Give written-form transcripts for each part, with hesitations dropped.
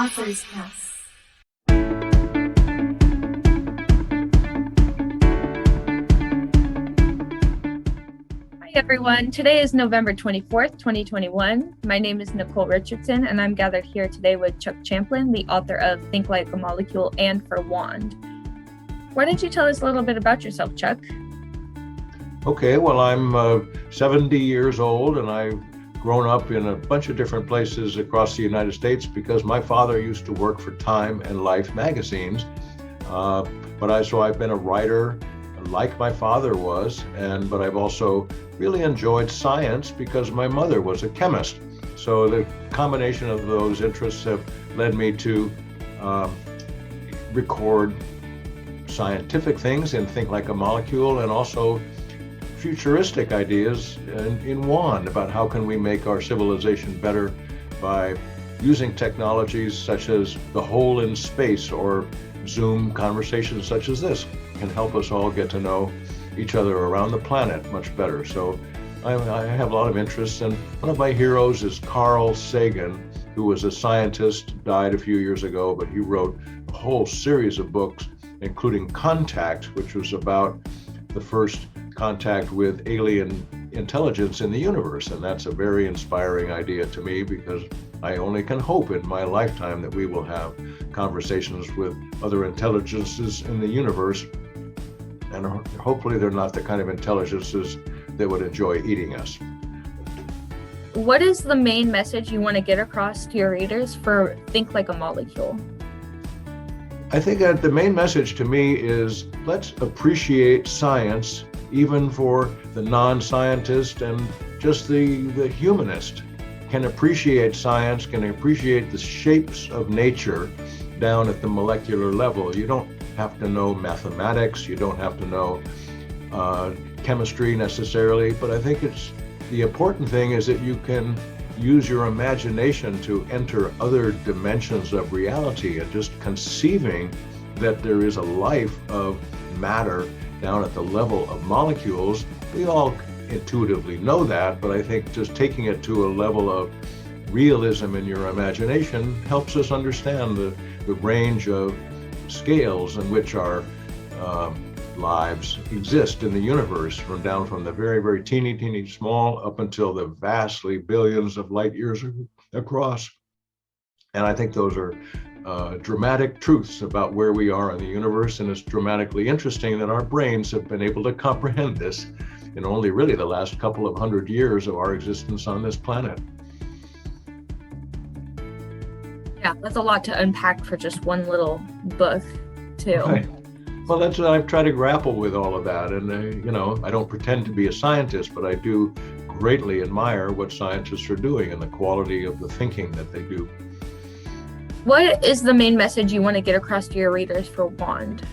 Author's Pass. Hi everyone, today is November 24th, 2021. My name is Nicole Richardson and I'm gathered here today with Chuck Champlin, the author of Think Like a Molecule and For Wand. Why don't you tell us a little bit about yourself, Chuck? Okay, well, I'm 70 years old and I've grown up in a bunch of different places across the United States because my father used to work for Time and Life magazines. So I've been a writer like my father was, but I've also really enjoyed science because my mother was a chemist. So the combination of those interests have led me to record scientific things and Think Like a Molecule, and also futuristic ideas in Wand about how can we make our civilization better by using technologies such as the hole in space, or Zoom conversations such as this can help us all get to know each other around the planet much better. So I have a lot of interests, and one of my heroes is Carl Sagan, who was a scientist, died a few years ago, but he wrote a whole series of books, including Contact, which was about the first contact with alien intelligence in the universe. And that's a very inspiring idea to me, because I only can hope in my lifetime that we will have conversations with other intelligences in the universe. And hopefully they're not the kind of intelligences that would enjoy eating us. What is the main message you want to get across to your readers for Think Like a Molecule? I think that the main message to me is, let's appreciate science, even for the non-scientist, and just the humanist can appreciate science, can appreciate the shapes of nature down at the molecular level. You don't have to know mathematics, you don't have to know chemistry necessarily, but I think the important thing is that you can use your imagination to enter other dimensions of reality, and just conceiving that there is a life of matter down at the level of molecules. We all intuitively know that, but I think just taking it to a level of realism in your imagination helps us understand the range of scales in which our lives exist in the universe, from the very, very teeny small up until the vastly billions of light years across. And I think those are dramatic truths about where we are in the universe, and it's dramatically interesting that our brains have been able to comprehend this in only really the last couple of 100 years of our existence on this planet. Yeah, that's a lot to unpack for just one little book, too. Right. Well, that's what I've tried to grapple with, all of that. And, I don't pretend to be a scientist, but I do greatly admire what scientists are doing and the quality of the thinking that they do. What is the main message you want to get across to your readers for Wand?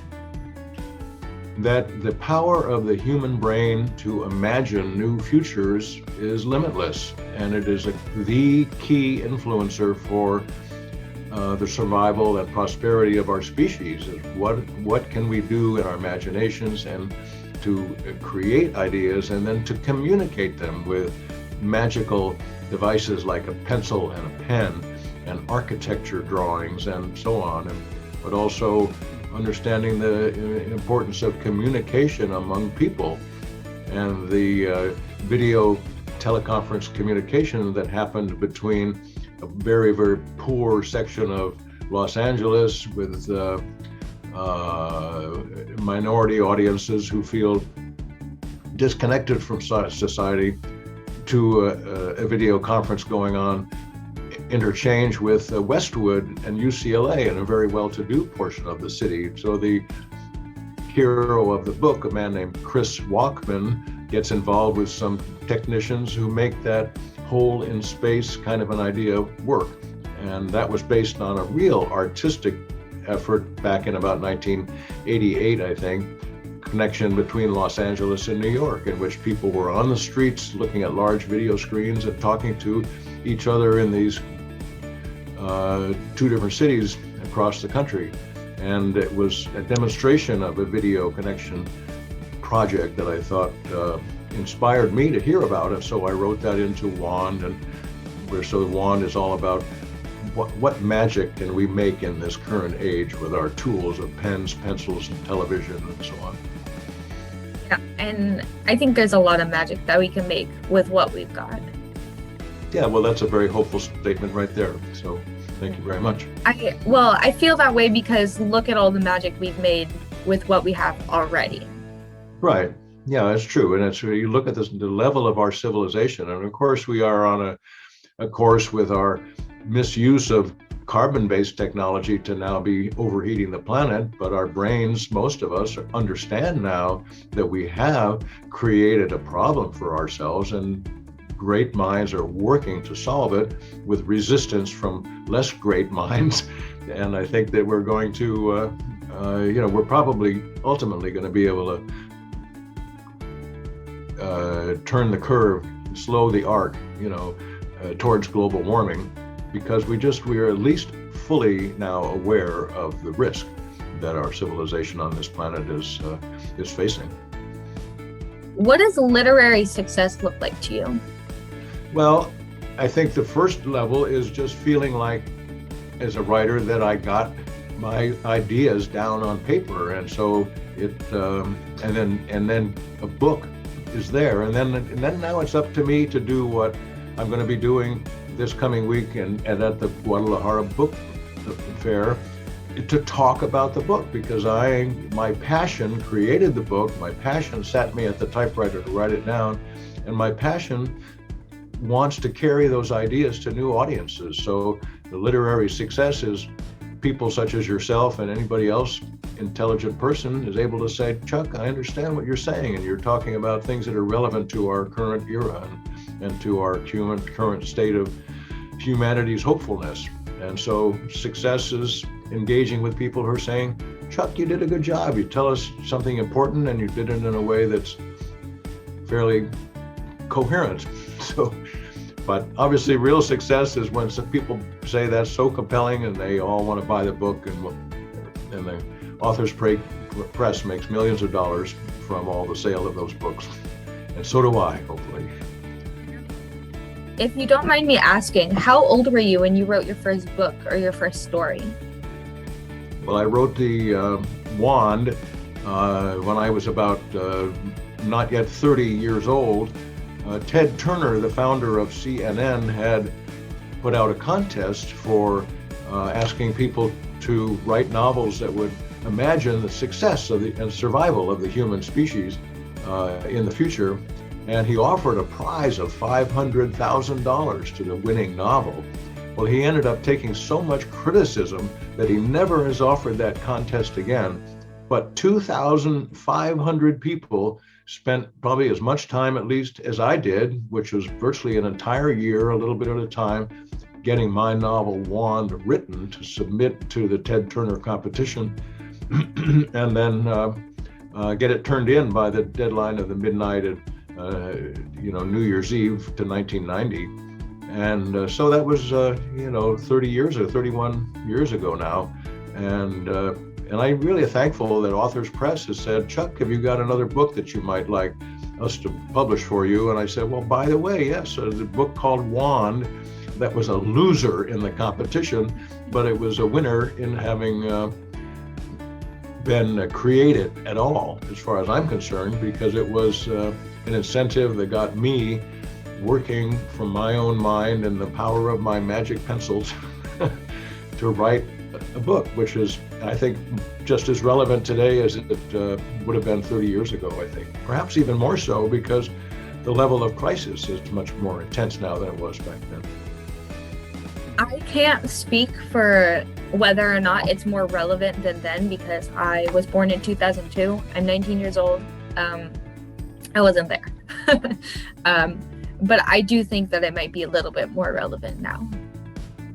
That the power of the human brain to imagine new futures is limitless, and it is the key influencer for the survival and prosperity of our species. Is what can we do in our imaginations, and to create ideas, and then to communicate them with magical devices like a pencil and a pen, and architecture drawings and so on, but also understanding the importance of communication among people, and the video teleconference communication that happened between a very, very poor section of Los Angeles with minority audiences who feel disconnected from society, to a video conference going on interchange with Westwood and UCLA in a very well-to-do portion of the city. So the hero of the book, a man named Chris Walkman, gets involved with some technicians who make that hole in space kind of an idea work. And that was based on a real artistic effort back in about 1988, I think, connection between Los Angeles and New York, in which people were on the streets looking at large video screens and talking to each other in these two different cities across the country. And it was a demonstration of a video connection project that I thought inspired me to hear about it. So I wrote that into Wand, and so Wand is all about what magic can we make in this current age with our tools of pens, pencils, and television, and so on. Yeah, and I think there's a lot of magic that we can make with what we've got. Yeah, well, that's a very hopeful statement right there. So thank you very much. I feel that way because look at all the magic we've made with what we have already. Right. Yeah, that's true. And it's you look at the level of our civilization, and of course we are on a course with our misuse of carbon-based technology to now be overheating the planet, but our brains, most of us, understand now that we have created a problem for ourselves, and great minds are working to solve it with resistance from less great minds. And I think that we're going to, we're probably ultimately going to be able to turn the curve, slow the arc, towards global warming, because we're at least fully now aware of the risk that our civilization on this planet is facing. What does literary success look like to you? Well, I think the first level is just feeling like, as a writer, that I got my ideas down on paper, and so and then a book is there, and then now it's up to me to do what I'm going to be doing this coming week and at the Guadalajara Book Fair, to talk about the book, because my passion created the book. My passion sat me at the typewriter to write it down, and my passion wants to carry those ideas to new audiences. So the literary success is people such as yourself and anybody else intelligent person is able to say, Chuck, I understand what you're saying, and you're talking about things that are relevant to our current era and to our current state of humanity's hopefulness. And so success is engaging with people who are saying, Chuck, you did a good job. You tell us something important, and you did it in a way that's fairly coherent. So, but obviously real success is when some people say that's so compelling and they all want to buy the book, and the Authors Press makes millions of dollars from all the sale of those books. And so do I, hopefully. If you don't mind me asking, how old were you when you wrote your first book or your first story? Well, I wrote the Wand when I was about not yet 30 years old. Ted Turner, the founder of CNN, had put out a contest for asking people to write novels that would imagine the success of and survival of the human species in the future. And he offered a prize of $500,000 to the winning novel. Well, he ended up taking so much criticism that he never has offered that contest again. But 2,500 people spent probably as much time, at least, as I did, which was virtually an entire year, a little bit at a time, getting my novel Wand written to submit to the Ted Turner competition, and then get it turned in by the deadline of the midnight at New Year's Eve to 1990. And so that was 30 years or 31 years ago now. And I'm really thankful that Authors Press has said, Chuck, have you got another book that you might like us to publish for you? And I said, well, by the way, yes, the book called Wand, that was a loser in the competition, but it was a winner in having been created at all, as far as I'm concerned, because it was an incentive that got me working from my own mind and the power of my magic pencils to write a book, which is, I think, just as relevant today as it would have been 30 years ago, I think. Perhaps even more so, because the level of crisis is much more intense now than it was back then. I can't speak for whether or not it's more relevant than then, because I was born in 2002. I'm 19 years old. I wasn't there. But I do think that it might be a little bit more relevant now.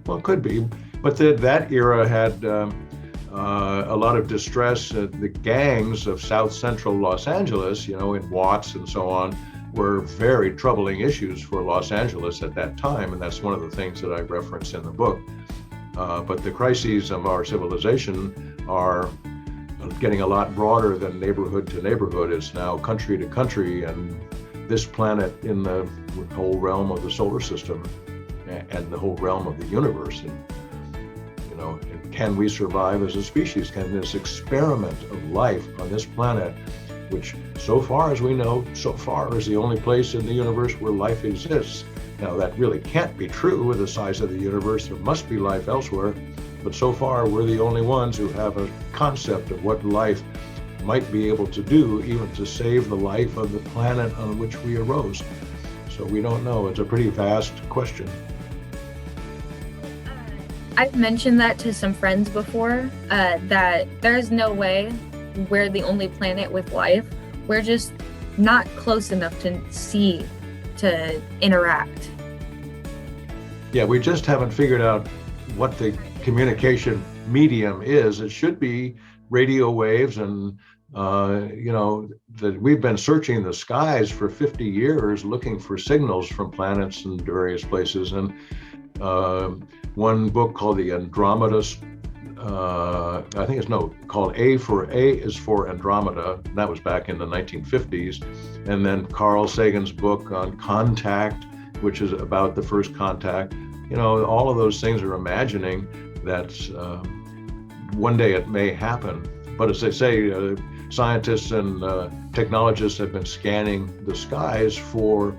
Well, it could be. But that era had a lot of distress. The gangs of South Central Los Angeles, in Watts and so on, were very troubling issues for Los Angeles at that time. And that's one of the things that I reference in the book. But the crises of our civilization are getting a lot broader than neighborhood to neighborhood. It's now country to country, and this planet in the whole realm of the solar system and the whole realm of the universe. And And can we survive as a species? Can this experiment of life on this planet, which so far as we know, so far is the only place in the universe where life exists. Now that really can't be true with the size of the universe. There must be life elsewhere, but so far we're the only ones who have a concept of what life might be able to do, even to save the life of the planet on which we arose. So we don't know. It's a pretty vast question. I've mentioned that to some friends before, that there's no way we're the only planet with life. We're just not close enough to interact. Yeah, we just haven't figured out what the communication medium is. It should be radio waves, and that we've been searching the skies for 50 years looking for signals from planets and various places. And one book called the Andromeda, I think called A is for Andromeda. That was back in the 1950s. And then Carl Sagan's book on contact, which is about the first contact. All of those things are imagining that one day it may happen. But as they say, scientists and technologists have been scanning the skies for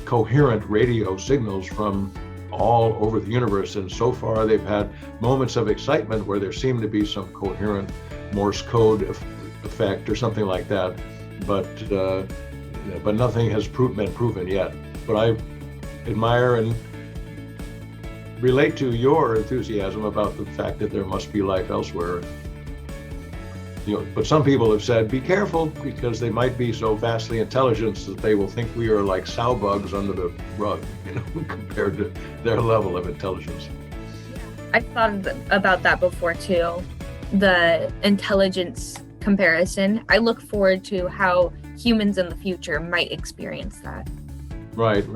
coherent radio signals from all over the universe, and so far they've had moments of excitement where there seemed to be some coherent Morse code effect or something like that, but nothing has been proven yet. But I admire and relate to your enthusiasm about the fact that there must be life elsewhere. But some people have said, be careful, because they might be so vastly intelligent that they will think we are like sow bugs under the rug, compared to their level of intelligence. I've thought about that before too, the intelligence comparison. I look forward to how humans in the future might experience that. Right.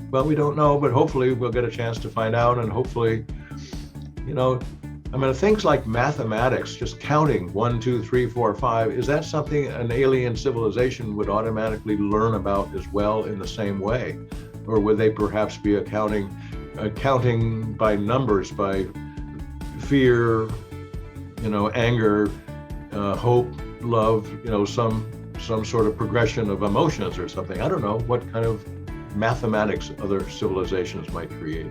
Well, we don't know, but hopefully we'll get a chance to find out, and hopefully, things like mathematics, just counting 1, 2, 3, 4, 5, is that something an alien civilization would automatically learn about as well in the same way? Or would they perhaps be accounting by numbers, by fear, anger, hope, love, some sort of progression of emotions or something? I don't know what kind of mathematics other civilizations might create.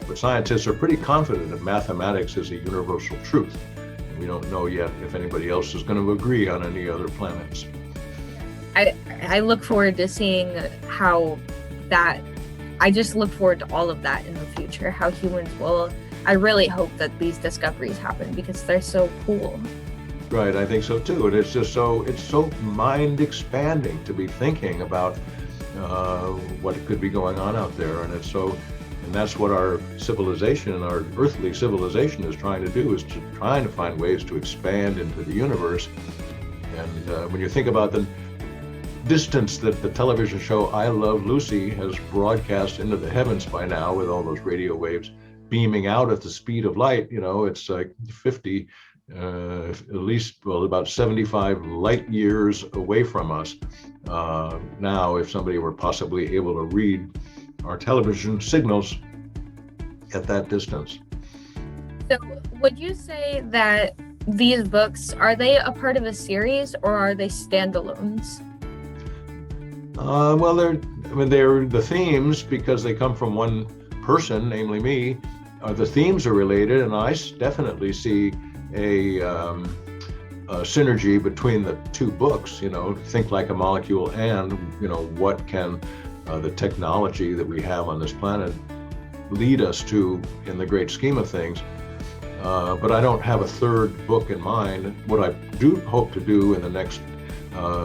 But scientists are pretty confident that mathematics is a universal truth. And we don't know yet if anybody else is going to agree on any other planets. I look forward to seeing how that, I just look forward to all of that in the future, how humans will, I really hope that these discoveries happen because they're so cool. Right, I think so too. And it's just it's so mind expanding to be thinking about what could be going on out there. And that's what our civilization, our earthly civilization, is trying to do, is trying to find ways to expand into the universe. And when you think about the distance that the television show I Love Lucy has broadcast into the heavens by now, with all those radio waves beaming out at the speed of light, it's like 50, at least, about 75 light years away from us. Now, if somebody were possibly able to read our television signals at that distance. So would you say that these books, are they a part of a series or are they standalones? Well, they're the themes, because they come from one person, namely me. The themes are related, and I definitely see a synergy between the two books, Think Like a Molecule and, what can the technology that we have on this planet lead us to in the great scheme of things. But I don't have a third book in mind. What I do hope to do in the next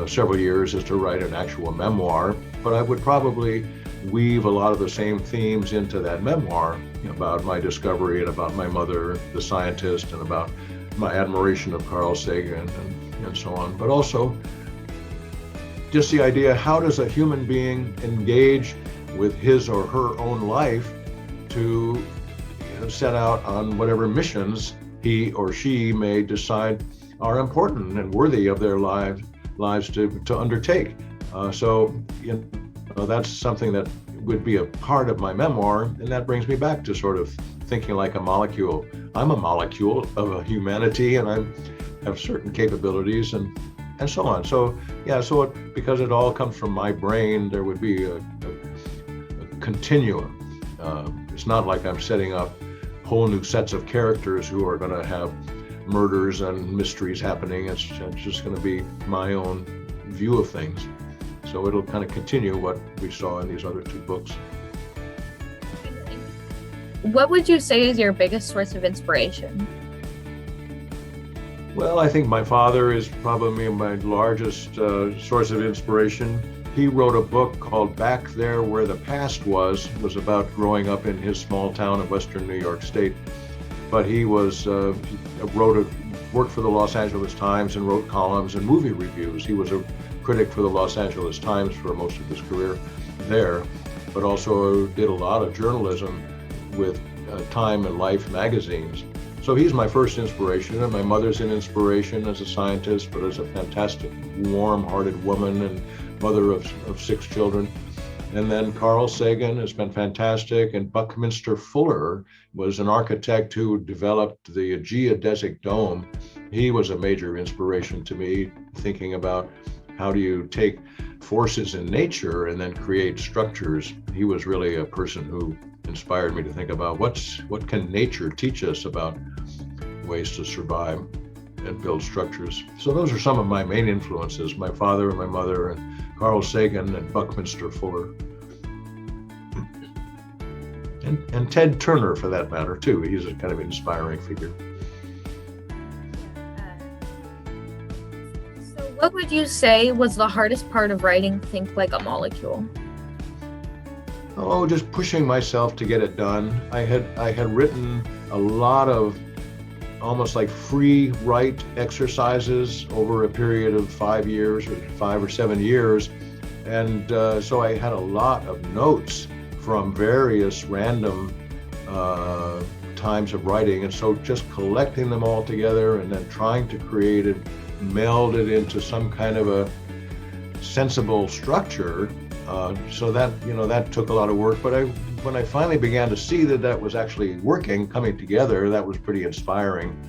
several years is to write an actual memoir, but I would probably weave a lot of the same themes into that memoir, about my discovery and about my mother, the scientist, and about my admiration of Carl Sagan and so on. But also just the idea, how does a human being engage with his or her own life to set out on whatever missions he or she may decide are important and worthy of their lives to undertake. So that's something that would be a part of my memoir, and that brings me back to sort of thinking like a molecule. I'm a molecule of a humanity, and I have certain capabilities and so on. So yeah, because it all comes from my brain, there would be a continuum. It's not like I'm setting up whole new sets of characters who are going to have murders and mysteries happening. It's just going to be my own view of things. So it'll kind of continue what we saw in these other two books. What would you say is your biggest source of inspiration? Well, I think my father is probably my largest source of inspiration. He wrote a book called Back There Where the Past Was about growing up in his small town of Western New York State. But he worked for the Los Angeles Times and wrote columns and movie reviews. He was a critic for the Los Angeles Times for most of his career there, but also did a lot of journalism with Time and Life magazines. So he's my first inspiration, and my mother's an inspiration as a scientist, but as a fantastic, warm-hearted woman and mother of 6 children. And then Carl Sagan has been fantastic, and Buckminster Fuller was an architect who developed the geodesic dome. He was a major inspiration to me, thinking about how do you take forces in nature and then create structures. He was really a person who inspired me to think about what can nature teach us about ways to survive and build structures. So those are some of my main influences: my father and my mother, and Carl Sagan and Buckminster Fuller. And Ted Turner, for that matter, too. He's a kind of inspiring figure. So what would you say was the hardest part of writing Think Like a Molecule? Oh, just pushing myself to get it done. I had written a lot of almost like free write exercises over a period of 5 years or 5 or 7 years. And so I had a lot of notes from various random times of writing. And so just collecting them all together and then trying to create it, meld it into some kind of a sensible structure. So that took a lot of work. But when I finally began to see that was actually working, coming together, that was pretty inspiring.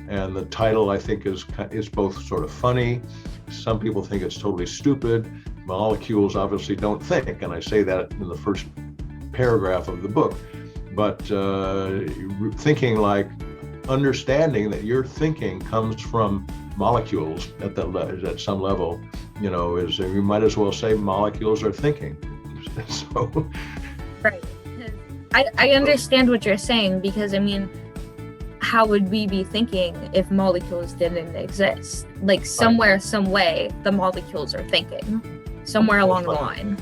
And the title, I think, is both sort of funny. Some people think it's totally stupid. Molecules obviously don't think, and I say that in the first paragraph of the book. But thinking like understanding that your thinking comes from molecules at some level, is you might as well say molecules are thinking. So, right. I understand what you're saying, because I mean, how would we be thinking if molecules didn't exist? Like somewhere, some way, the molecules are thinking somewhere along the line.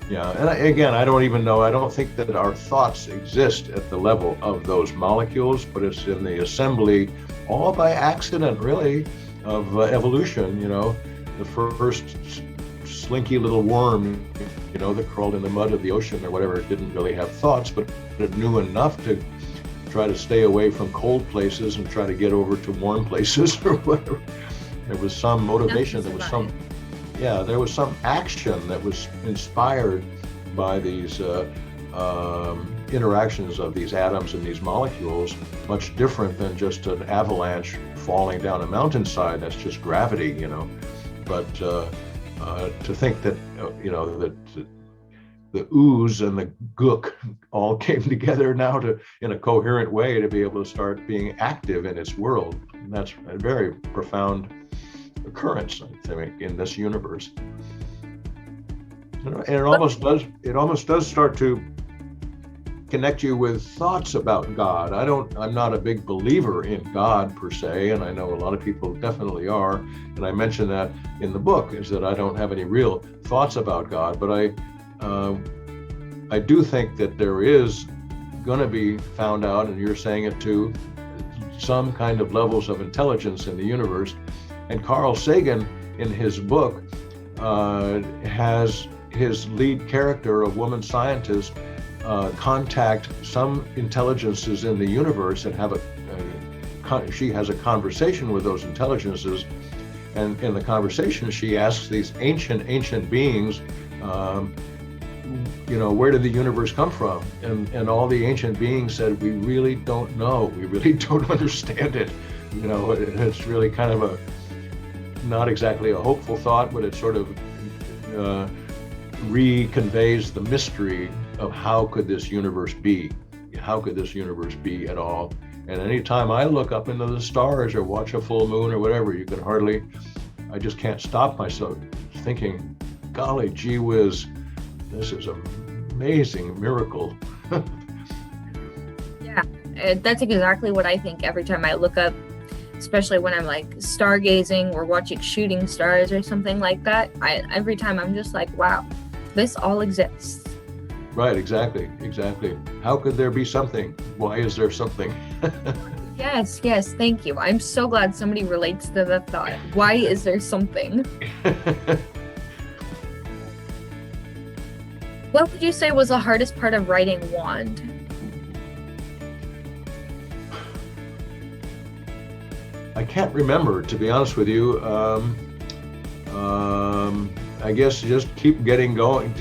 Yeah, and I don't even know. I don't think that our thoughts exist at the level of those molecules, but it's in the assembly, all by accident, really, of evolution. The first slinky little worm, that crawled in the mud of the ocean or whatever, it didn't really have thoughts, but it knew enough to try to stay away from cold places and try to get over to warm places or whatever. There was some motivation. There was some action that was inspired by these interactions of these atoms and these molecules, much different than just an avalanche falling down a mountainside. That's just gravity, But to think that, that the ooze and the gook all came together now in a coherent way to be able to start being active in its world. And that's a very profound occurrence, I think, in this universe. And it almost does start to connect you with thoughts about God. I'm not a big believer in God per se, and I know a lot of people definitely are. And I mention that in the book, is that I don't have any real thoughts about God, but I do think that there is going to be found out, and you're saying it too, some kind of levels of intelligence in the universe. And Carl Sagan, in his book, has his lead character, a woman scientist, contact some intelligences in the universe and she has a conversation with those intelligences. And in the conversation, she asks these ancient beings, where did the universe come from? And all the ancient beings said, we really don't know. We really don't understand it. It's really kind of not exactly a hopeful thought, but it sort of reconveys the mystery of how could this universe be? How could this universe be at all? And anytime I look up into the stars or watch a full moon or whatever, I just can't stop myself thinking, golly gee whiz, this is an amazing miracle. Yeah, that's exactly what I think every time I look up, especially when I'm like stargazing or watching shooting stars or something like that. Every time I'm just like, wow, this all exists. Right, exactly. How could there be something? Why is there something? Yes, thank you. I'm so glad somebody relates to the thought. Why is there something? What would you say was the hardest part of writing Wand? I can't remember, to be honest with you. I guess just keep going.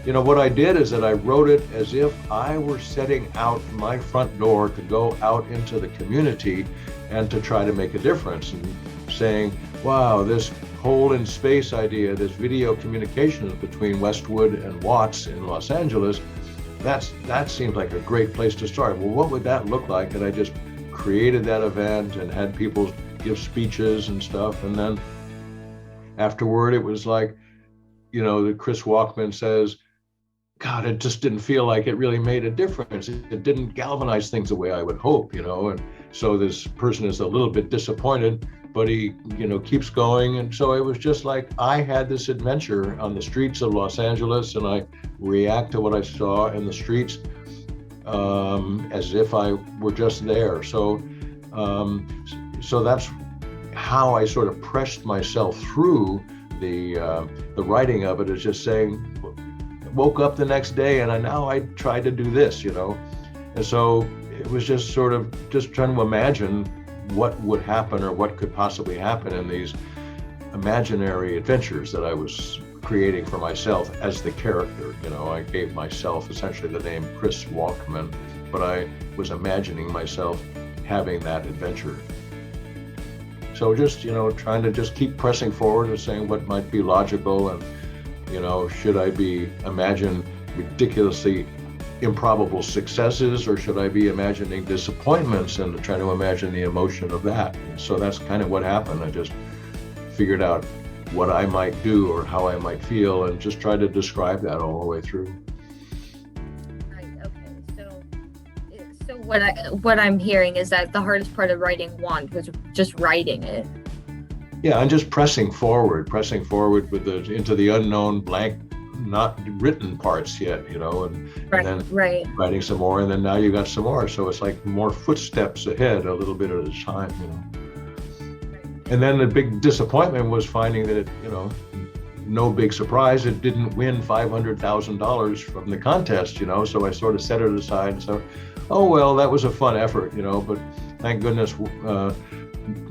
What I did is that I wrote it as if I were setting out my front door to go out into the community and to try to make a difference, and saying, wow, this hole in space idea, this video communications between Westwood and Watts in Los Angeles, that seems like a great place to start. Well, what would that look like? And I just created that event and had people give speeches and stuff. And then afterward, it was like, Chris Walkman says, God, it just didn't feel like it really made a difference. It didn't galvanize things the way I would hope, and so this person is a little bit disappointed, but he, keeps going. And so it was just like I had this adventure on the streets of Los Angeles, and I react to what I saw in the streets as if I were just there. So that's how I sort of pressed myself through the writing of it, is just saying, woke up the next day and now I tried to do this, and so it was just sort of just trying to imagine what would happen or what could possibly happen in these imaginary adventures that I was creating for myself as the character. I gave myself essentially the name Chris Walkman, but I was imagining myself having that adventure. So just, trying to just keep pressing forward and saying what might be logical, and, should I imagine ridiculously improbable successes, or should I be imagining disappointments and trying to imagine the emotion of that? So that's kind of what happened. I just figured out what I might do or how I might feel, and just tried to describe that all the way through. Right. Okay. So what I'm hearing is that the hardest part of writing Wand was just writing it. Yeah, and just pressing forward with into the unknown, blank, not written parts yet, and then writing some more, and then now you got some more. So it's like more footsteps ahead, a little bit at a time, And then the big disappointment was finding that it, no big surprise, it didn't win $500,000 from the contest, So I sort of set it aside and said, oh well, that was a fun effort, but thank goodness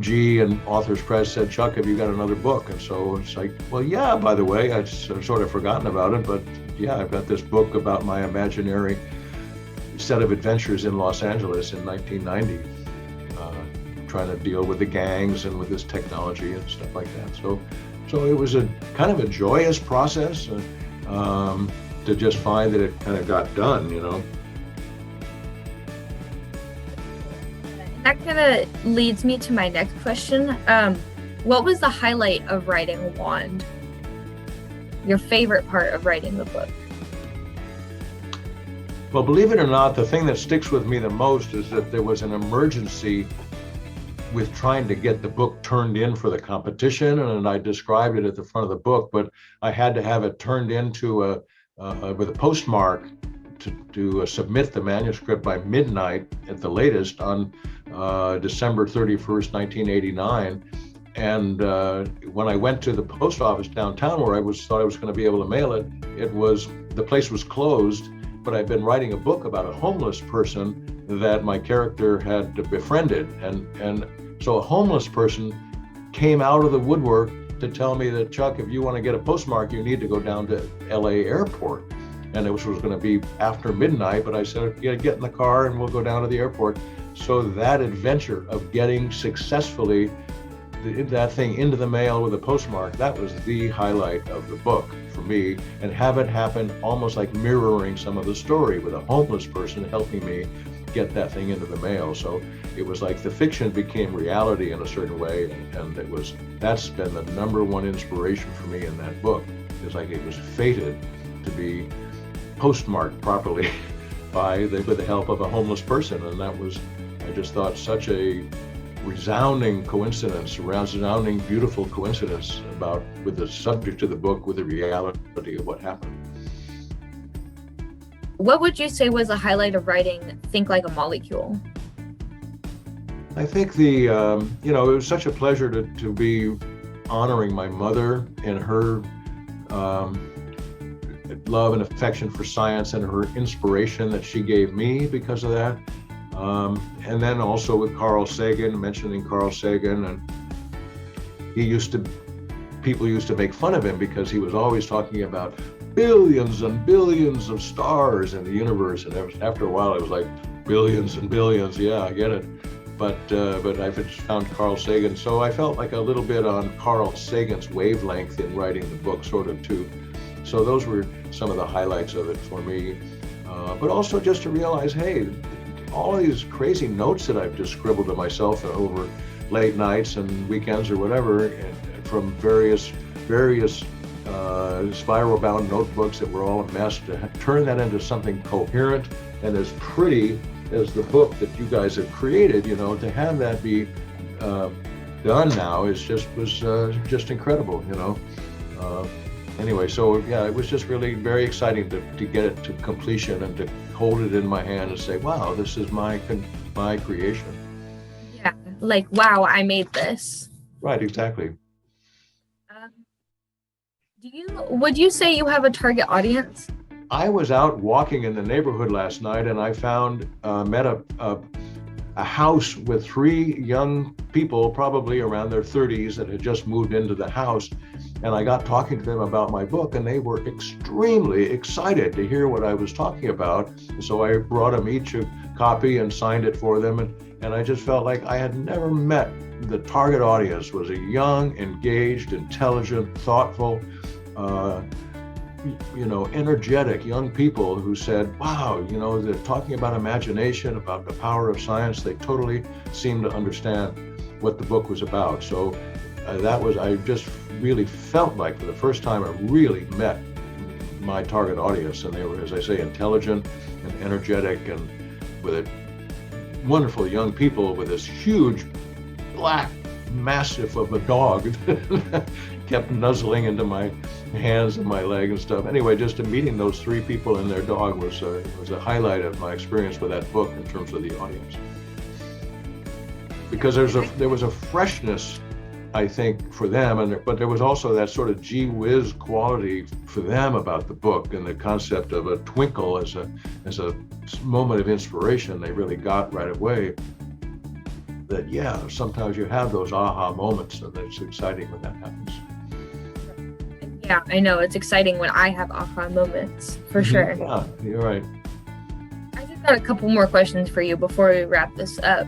G and Authors Press said, Chuck, have you got another book? And so it's like, well, yeah, by the way, I'd sort of forgotten about it, but yeah, I've got this book about my imaginary set of adventures in Los Angeles in 1990, trying to deal with the gangs and with this technology and stuff like that. So it was a kind of a joyous process to just find that it kind of got done, That kind of leads me to my next question. What was the highlight of writing Wand? Your favorite part of writing the book? Well, believe it or not, the thing that sticks with me the most is that there was an emergency with trying to get the book turned in for the competition, and I described it at the front of the book, but I had to have it turned into with a postmark to submit the manuscript by midnight at the latest on December 31st, 1989. And when I went to the post office downtown where thought I was going to be able to mail it, the place was closed, but I'd been writing a book about a homeless person that my character had befriended. And so a homeless person came out of the woodwork to tell me that, Chuck, if you want to get a postmark, you need to go down to LA airport. and it was going to be after midnight, but I said, yeah, get in the car and we'll go down to the airport. So that adventure of getting successfully that thing into the mail with a postmark, that was the highlight of the book for me, and have it happen almost like mirroring some of the story with a homeless person helping me get that thing into the mail. So it was like the fiction became reality in a certain way, and that's been the number one inspiration for me in that book. It's like it was fated to be postmarked properly with the help of a homeless person, and that was, I just thought, such a resounding beautiful coincidence with the subject of the book, with the reality of what happened. What would you say was a highlight of writing Think Like a Molecule? I think it was such a pleasure to be honoring my mother and her love and affection for science and her inspiration that she gave me because of that. And then also with Carl Sagan, mentioning Carl Sagan, and people used to make fun of him because he was always talking about billions and billions of stars in the universe, and after a while it was like billions and billions. Yeah, I get it. But I found Carl Sagan, so I felt like a little bit on Carl Sagan's wavelength in writing the book, sort of too. So those were some of the highlights of it for me. But also just to realize, hey, all these crazy notes that I've just scribbled to myself over late nights and weekends or whatever, from various spiral-bound notebooks that were all a mess, to turn that into something coherent and as pretty as the book that you guys have created, to have that be done now was just incredible, Anyway, so yeah, it was just really very exciting to get it to completion and to hold it in my hand and say, wow, this is my creation. Yeah, like, wow, I made this. Right, exactly. Would you say you have a target audience? I was out walking in the neighborhood last night, and I met a house with 3 young people, probably around their 30s, that had just moved into the house. And I got talking to them about my book, and they were extremely excited to hear what I was talking about. So I brought them each a copy and signed it for them. And I just felt like I had never met the target audience was a young, engaged, intelligent, thoughtful, energetic young people who said, wow, they're talking about imagination, about the power of science. They totally seemed to understand what the book was about. So I just really felt like for the first time I really met my target audience, and they were, as I say, intelligent and energetic, and with wonderful young people with this huge black mastiff of a dog kept nuzzling into my hands and my leg and stuff. Anyway, just meeting those 3 people and their dog was a highlight of my experience with that book in terms of the audience, because there was a freshness, I think, for them, but there was also that sort of gee whiz quality for them about the book, and the concept of a twinkle as a moment of inspiration they really got right away. That, yeah, sometimes you have those aha moments, and it's exciting when that happens. Yeah, I know, it's exciting when I have aha moments, for sure. Yeah, you're right. I just got a couple more questions for you before we wrap this up.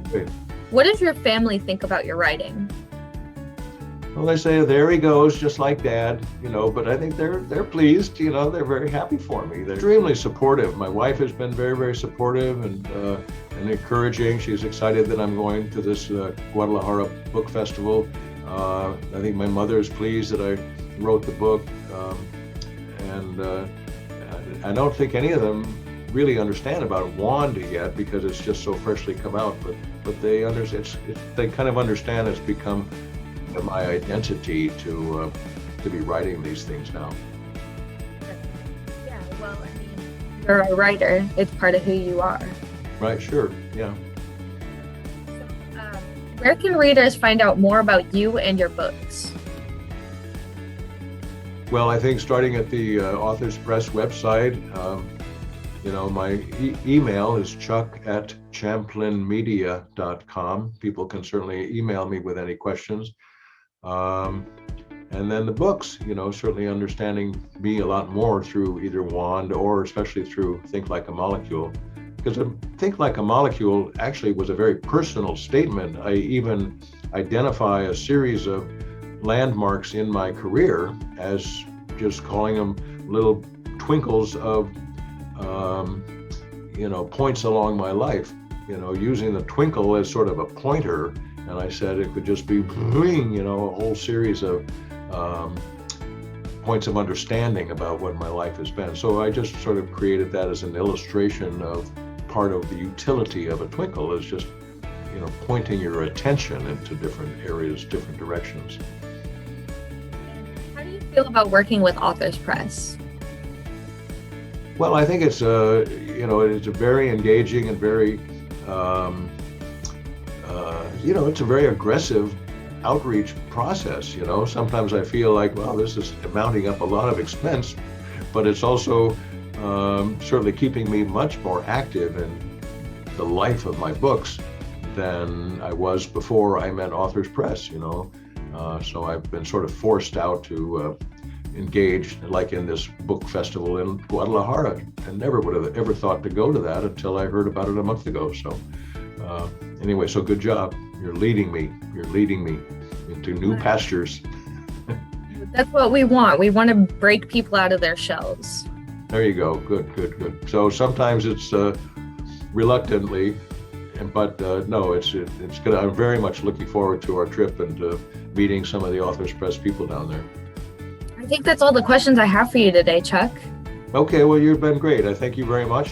Great. What does your family think about your writing? Well, they say, there he goes, just like Dad, but I think they're pleased, they're very happy for me. They're extremely supportive. My wife has been very, very supportive and encouraging. She's excited that I'm going to this Guadalajara Book Festival. I think my mother is pleased that I wrote the book, and I don't think any of them really understand about Wand yet, because it's just so freshly come out, but they understand. They kind of understand it's become my identity to be writing these things now. Yeah, well, I mean, you're a writer. It's part of who you are. Right, sure, yeah. So, where can readers find out more about you and your books? Well, I think starting at the Authors Press website, my email is chuck@champlinmedia.com. People can certainly email me with any questions. And then the books, certainly understanding me a lot more through either Wand or especially through Think Like a Molecule. Because Think Like a Molecule actually was a very personal statement. I even identify a series of landmarks in my career as just calling them little twinkles of, points along my life, using the twinkle as sort of a pointer. And I said it could just be, a whole series of points of understanding about what my life has been. So I just sort of created that as an illustration of part of the utility of a twinkle is just, pointing your attention into different areas, different directions. How do you feel about working with Authors Press? Well, I think it's it's a very engaging and very, it's a very aggressive outreach process. Sometimes I feel like, well, this is mounting up a lot of expense, but it's also certainly keeping me much more active in the life of my books than I was before I met Authors Press. So I've been sort of forced out to engage, like in this book festival in Guadalajara, and never would have ever thought to go to that until I heard about it a month ago. So anyway, so good job. You're leading me into new pastures. That's what we want. We want to break people out of their shells. There you go. Good. So sometimes it's reluctantly, but no, it's good. I'm very much looking forward to our trip and meeting some of the Authors Press people down there. I think that's all the questions I have for you today, Chuck. Okay, well, you've been great. I thank you very much.